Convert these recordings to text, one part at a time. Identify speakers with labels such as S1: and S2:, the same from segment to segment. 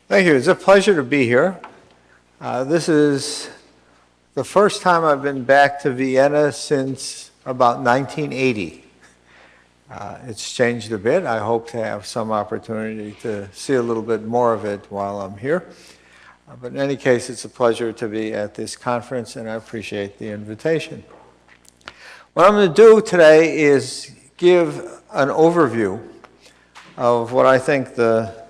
S1: Thank you. It's a pleasure to be here. This is the first time I've been back to Vienna since about 1980. It's changed a bit. I hope to have some opportunity to see a little bit more of it while I'm here. But in any case, it's a pleasure to be at this conference, and I appreciate the invitation. What I'm going to do today is give an overview of what I think the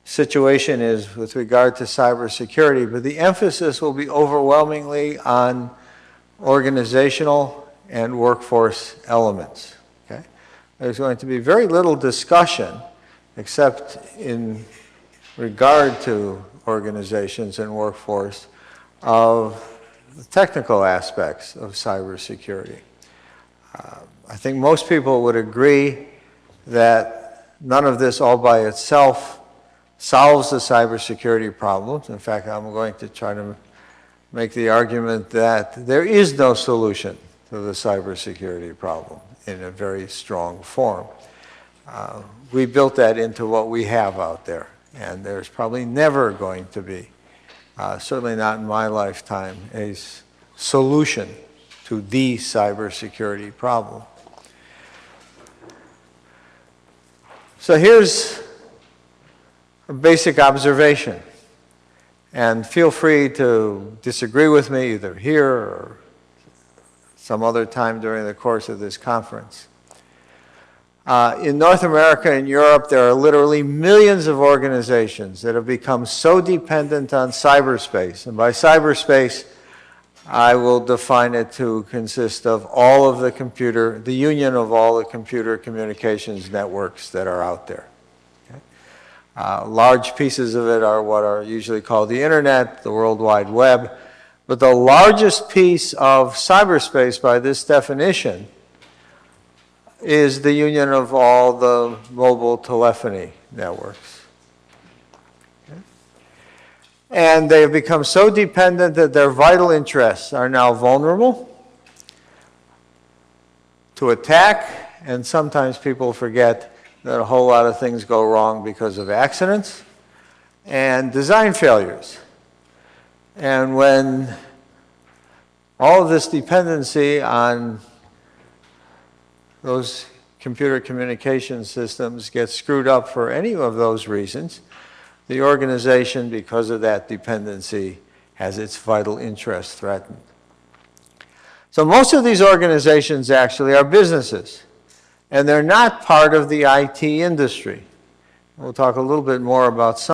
S1: situation is with regard to cybersecurity, but the emphasis will be overwhelmingly on organizational and workforce elements. Okay? There's going to be very little discussion, except in regard to organizations and workforce, of the technical aspects of cybersecurity. I think most people would agree that none of this all by itself solves the cybersecurity problems. In fact, I'm going to try to make the argument that there is no solution to the cybersecurity problem in a very strong form. We built that into what we have out there, and there's probably never going to be, certainly not in my lifetime, a solution to the cybersecurity problem. So here's a basic observation, and feel free to disagree with me either here or some other time during the course of this conference. In North America and Europe, there are literally millions of organizations that have become so dependent on cyberspace, and by cyberspace, I will define it to consist of all of the union of all the computer communications networks that are out there. Large pieces of it are what are usually called the internet, the World Wide Web, but the largest piece of cyberspace by this definition is the union of all the mobile telephony networks. Okay? And they have become so dependent that their vital interests are now vulnerable to attack, and sometimes people forget that a whole lot of things go wrong because of accidents and design failures. And when all of this dependency on those computer communication systems gets screwed up for any of those reasons, the organization, because of that dependency, has its vital interest threatened. So most of these organizations actually are businesses, and they're not part of the IT industry. We'll talk a little bit more about some